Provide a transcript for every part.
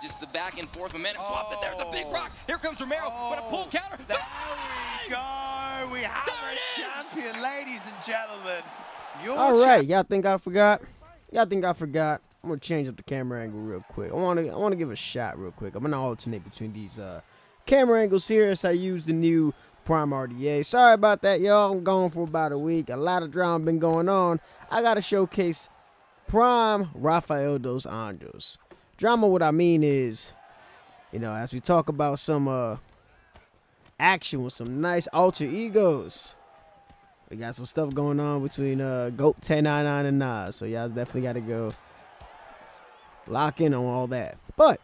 just the back and forth momentum swap. But there's a big rock. Here comes Romero. But a pull counter. There we go. We have a champion, ladies and gentlemen. All right, y'all think I forgot? Y'all think I forgot? I'm gonna change up the camera angle real quick. I wanna give a shot real quick. I'm gonna alternate between these camera angles here as I use the new Prime RDA. Sorry about that, y'all. I'm gone for about a week. A lot of drama been going on. I gotta showcase Prime Rafael Dos Anjos. Drama, what I mean is, you know, as we talk about some action with some nice alter egos. We got some stuff going on between GOAT 1099 and Nas, so y'all definitely got to go lock in on all that. But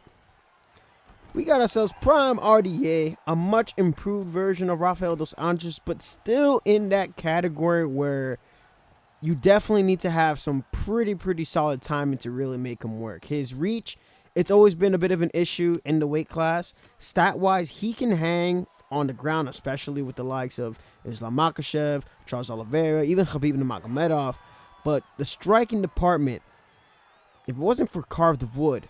we got ourselves Prime RDA, a much improved version of Rafael Dos Anjos, but still in that category where you definitely need to have some pretty solid timing to really make him work. His reach, it's always been a bit of an issue in the weight class. Stat-wise, he can hang on the ground, especially with the likes of Islam Makhachev, Charles Oliveira, even Khabib Nurmagomedov. But the striking department, if it wasn't for carved wood,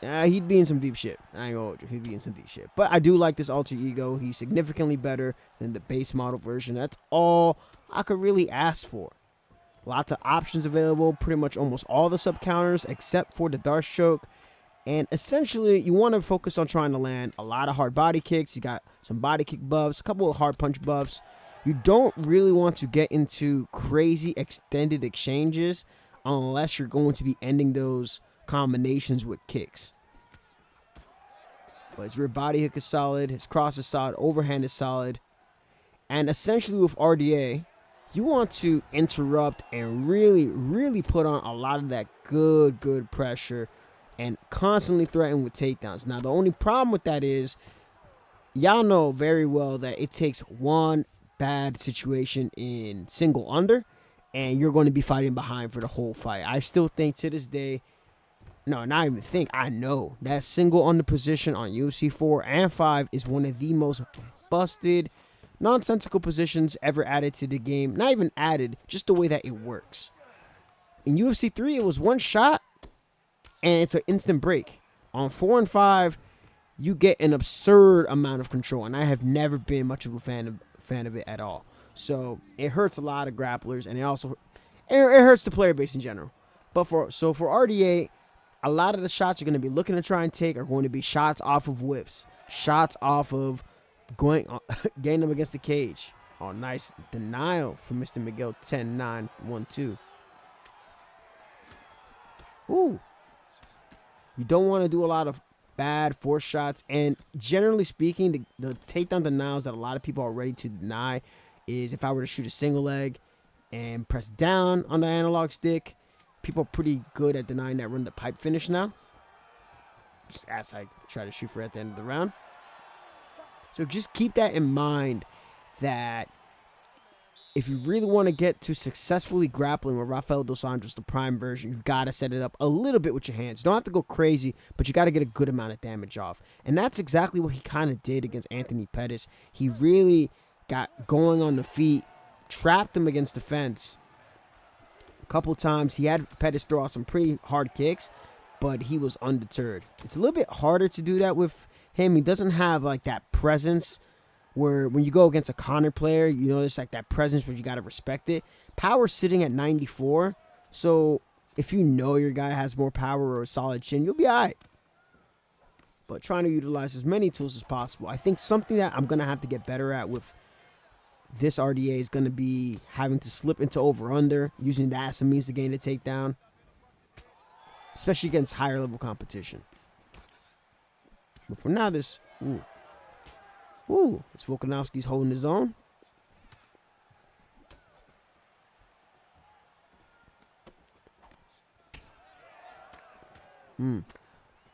he'd be in some deep shit. I ain't gonna hold you. He'd be in some deep shit. But I do like this alter ego. He's significantly better than the base model version. That's all I could really ask for. Lots of options available. Pretty much almost all the sub counters except for the Darce choke. And essentially, you want to focus on trying to land a lot of hard body kicks. You got some body kick buffs, a couple of hard punch buffs. You don't really want to get into crazy extended exchanges unless you're going to be ending those combinations with kicks. But his rear body hook is solid. His cross is solid. Overhand is solid. And essentially with RDA, you want to interrupt and really put on a lot of that good pressure and constantly threaten with takedowns. Now, the only problem with that is, y'all know very well that it takes one bad situation in single under, and you're going to be fighting behind for the whole fight. I still think to this day, no, not even think, I know that single under position on UFC 4 and 5 is one of the most busted, nonsensical positions ever added to the game. Not even added, just the way that it works. In UFC 3, it was one shot, and it's an instant break. On 4 and 5, you get an absurd amount of control, and I have never been much of a fan of it at all. So it hurts a lot of grapplers, and it hurts the player base in general. But for RDA, a lot of the shots you're going to be looking to try and take are going to be shots off of whiffs, shots off of getting them against the cage. Oh, nice denial from Mr. Miguel 10-9-1-2. Ooh. You don't want to do a lot of bad force shots. And generally speaking, the takedown denials that a lot of people are ready to deny is if I were to shoot a single leg and press down on the analog stick, people are pretty good at denying that run the pipe finish now. Just as I try to shoot for at the end of the round. So just keep that in mind, that if you really want to get to successfully grappling with Rafael Dos Anjos, the prime version, you've got to set it up a little bit with your hands. You don't have to go crazy, but you got to get a good amount of damage off. And that's exactly what he kind of did against Anthony Pettis. He really got going on the feet, trapped him against the fence a couple times. He had Pettis throw out some pretty hard kicks, but he was undeterred. It's a little bit harder to do that with him. He doesn't have like that presence where when you go against a Conor player, you know, there's like that presence where you got to respect it. Power's sitting at 94, so if you know your guy has more power or a solid chin, you'll be all right. But trying to utilize as many tools as possible. I think something that I'm going to have to get better at with this RDA is going to be having to slip into over-under, using that as a means to gain a takedown, especially against higher level competition. But for now, this... Ooh, it's Volkanovski's holding his own. And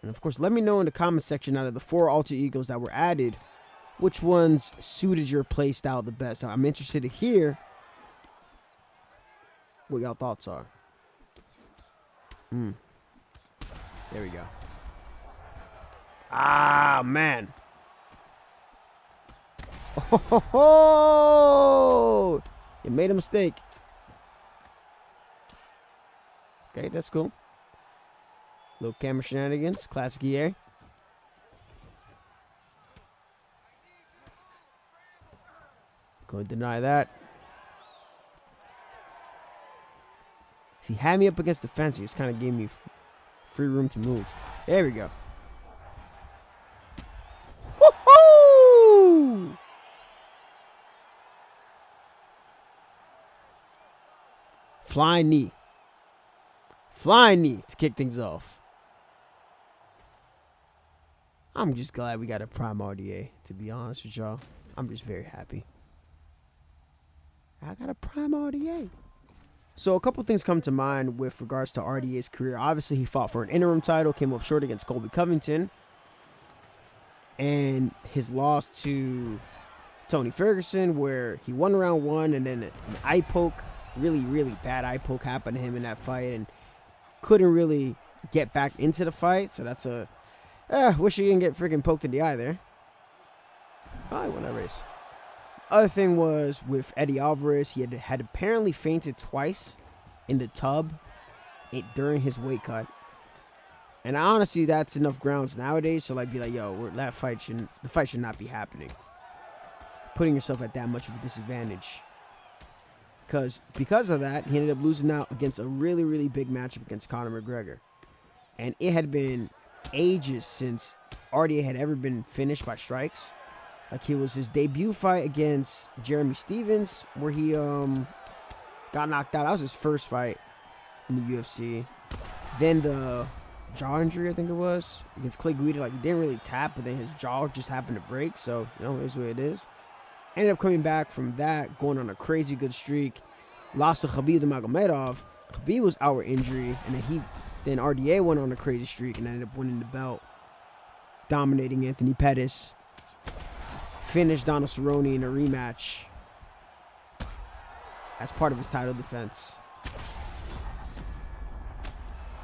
of course, let me know in the comment section, out of the 4 alter egos that were added, which ones suited your play style the best. I'm interested to hear what y'all thoughts are. There we go. Ah, man. Oh, you made a mistake. Okay, that's cool. Little camera shenanigans. Classic EA. Going to deny that. He had me up against the fence. He just kind of gave me free room to move. There we go. Woohoo! Flying knee. Flying knee to kick things off. I'm just glad we got a prime RDA, to be honest with y'all. I'm just very happy. I got a prime RDA. So a couple things come to mind with regards to RDA's career. Obviously, he fought for an interim title, came up short against Colby Covington. And his loss to Tony Ferguson, where he won round 1 and then an eye poke, really, really bad eye poke happened to him in that fight and couldn't really get back into the fight. So that's a, wish he didn't get freaking poked in the eye there. Probably won that race. Other thing was with Eddie Alvarez, he had apparently fainted twice in the tub during his weight cut. And honestly, that's enough grounds nowadays to be like, yo, the fight should not be happening. Putting yourself at that much of a disadvantage. Because of that, he ended up losing out against a really, really big matchup against Conor McGregor. And it had been ages since RDA had ever been finished by strikes. Like, it was his debut fight against Jeremy Stevens, where he got knocked out. That was his first fight in the UFC. Then the jaw injury, I think it was, against Clay Guida. Like, he didn't really tap, but then his jaw just happened to break. So, it is what it is. Ended up coming back from that, going on a crazy good streak. Lost to Khabib Nurmagomedov. Khabib was our injury, and then RDA went on a crazy streak and ended up winning the belt, dominating Anthony Pettis. Finished Donald Cerrone in a rematch as part of his title defense.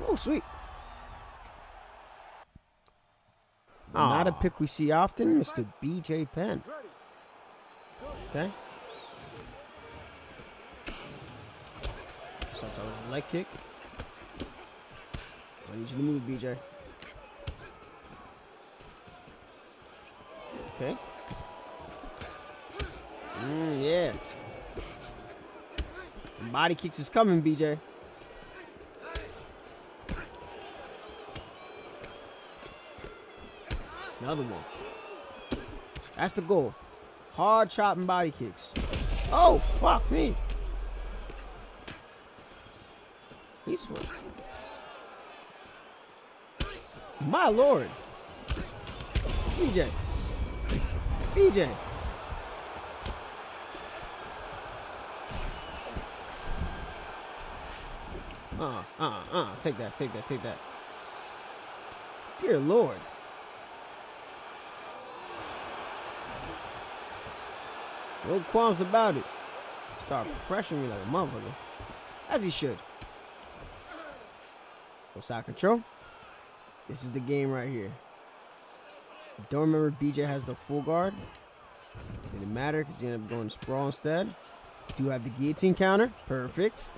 Oh, sweet. Not a pick we see often, Mr. BJ Penn. Okay. Starts out with a leg kick. I need you to move, BJ. Okay. Yeah. Body kicks is coming, BJ. Another one. That's the goal. Hard chopping body kicks. Oh, fuck me. He's one. My lord. BJ. BJ. Take that. Dear Lord. No qualms about it. Start pressuring me like a motherfucker. As he should. Go side control. This is the game right here. Don't remember BJ has the full guard. Didn't matter because he ended up going sprawl instead. Do have the guillotine counter. Perfect.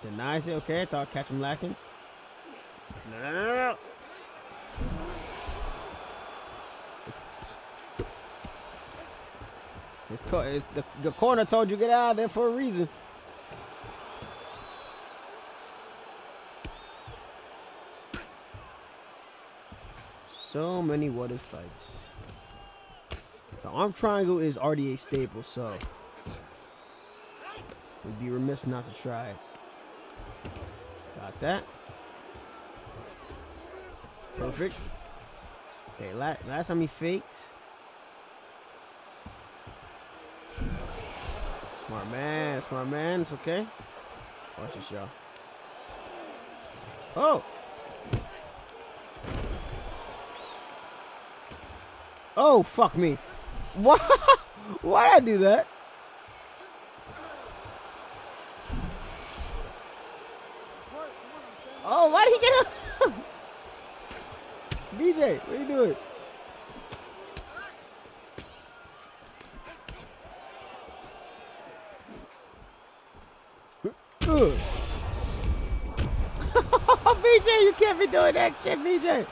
Denies it. Okay, I thought I'd catch him lacking. No. The corner told you get out of there for a reason. So many what if fights. The arm triangle is RDA staple, so we'd be remiss not to try it. Got that. Perfect. Okay, last time he faked. Smart man, it's okay. Watch this, y'all. Oh! Oh, fuck me. What? Why'd I do that? Oh, why did he get up? BJ, what are you doing? BJ, you can't be doing that shit, BJ.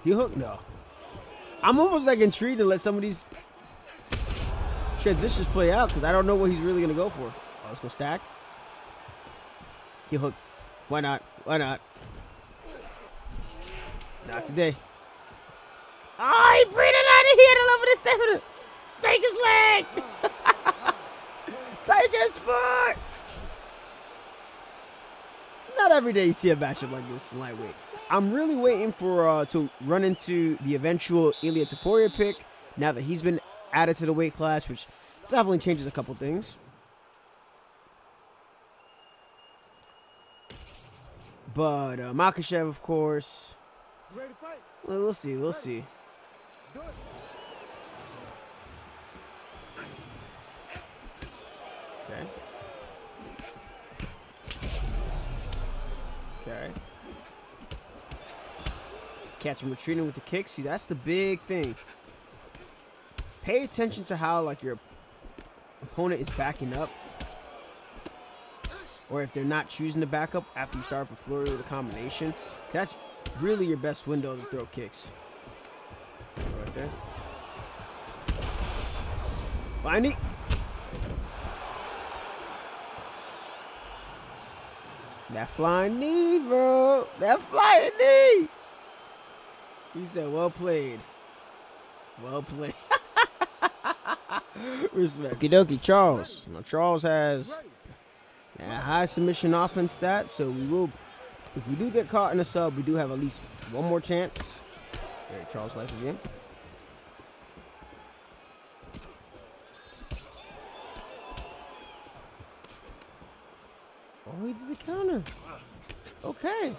He hooked? No. I'm almost like intrigued to let some of these transitions play out because I don't know what he's really going to go for. Oh, let's go stacked. He hooked. Why not? Why not? Not today. Oh, he freed it out of here. I love the stamina. Take his leg. Take his foot. Not every day you see a matchup like this in lightweight. I'm really waiting for to run into the eventual Ilia Topuria pick now that he's been added to the weight class, which definitely changes a couple things. But Makhachev, of course. Well, we'll see. We'll see. Okay. Okay. Catch him retreating with the kick. See, that's the big thing. Pay attention to how, like, your opponent is backing up. Or if they're not choosing to back up after you start up a flurry with a combination. That's really your best window to throw kicks. Right there. Flying knee. That flying knee, bro. That flying knee. He said, well played. Well played. Respect. Okie dokie, Charles. Now, Charles has a high submission offense stat, so we will, if we do get caught in a sub, we do have at least one more chance. Okay, Charles life again. Oh, he did the counter. Okay.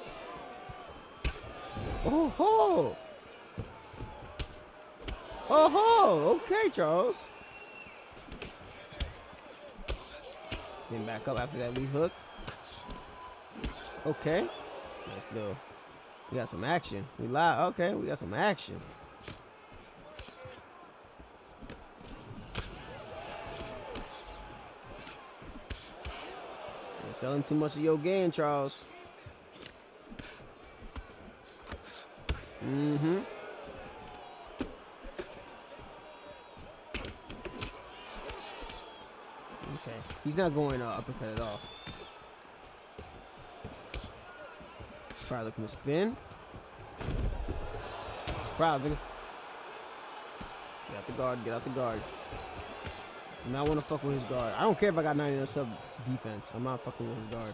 Oh ho. Oh ho. Okay, Charles. Then back up after that lead hook. Okay. Nice little. We got some action. We live. Okay, we got some action. You're selling too much of your game, Charles. Mm-hmm. Okay. He's not going uppercut at all. He's probably looking to spin. Surprise, nigga. Get out the guard. Get out the guard. You might want to fuck with his guard. I don't care if I got 90 on sub defense. I'm not fucking with his guard.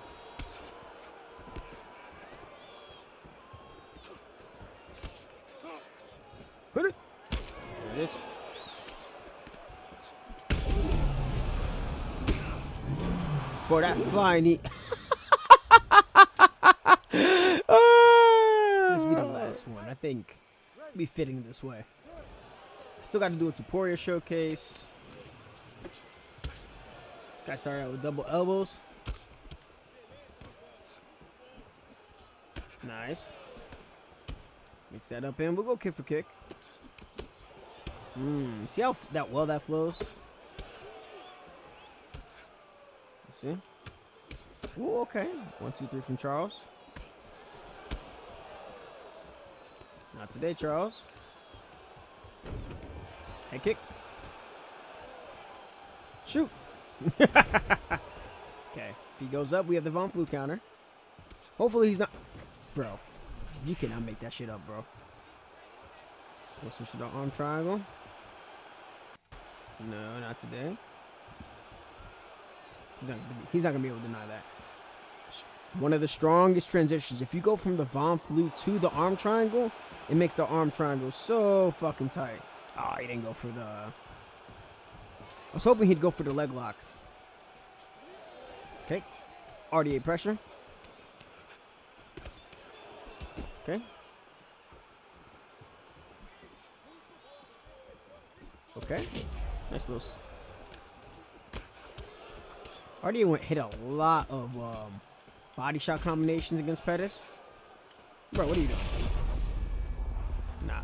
Hit it. There it is. For that flying knee. This will be the last one. I think it'll be fitting this way. Still got to do a Topuria showcase. Got to start out with double elbows. Nice. Mix that up in. We'll go kick for kick. See how well that flows? Let's see. Ooh, okay. 1, 2, 3 from Charles. Not today, Charles. Head kick. Shoot. Okay. If he goes up, we have the Von Flue counter. Hopefully he's not. Bro, you cannot make that shit up, bro. We'll switch to the arm triangle. No, not today. He's not gonna be able to deny that. One of the strongest transitions. If you go from the Von Flue to the arm triangle, it makes the arm triangle so fucking tight. Oh, he didn't go for the. I was hoping he'd go for the leg lock. Okay. RDA pressure. Okay. Okay. Nice little. RDA hit a lot of body shot combinations against Pettis. Bro, what are you doing? Nah.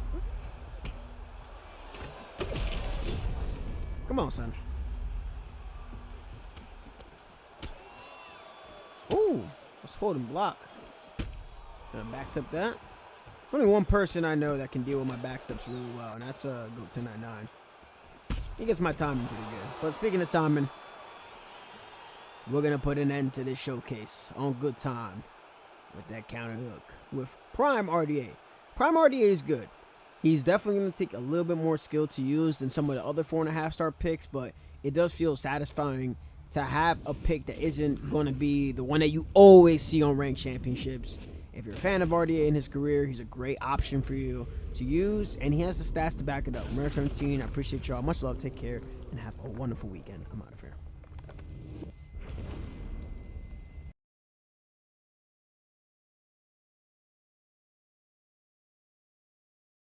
Come on, son. Let's hold and block. Backstep that. Only one person I know that can deal with my backsteps really well, and that's Go 1099. He gets my timing pretty good. But speaking of timing, we're going to put an end to this showcase on good time with that counter hook with Prime RDA. Prime RDA is good. He's definitely going to take a little bit more skill to use than some of the other 4.5-star picks, but it does feel satisfying to have a pick that isn't going to be the one that you always see on ranked championships. If you're a fan of RDA in his career, he's a great option for you to use, and he has the stats to back it up. Number 17, I appreciate y'all. Much love, take care, and have a wonderful weekend. I'm out of here.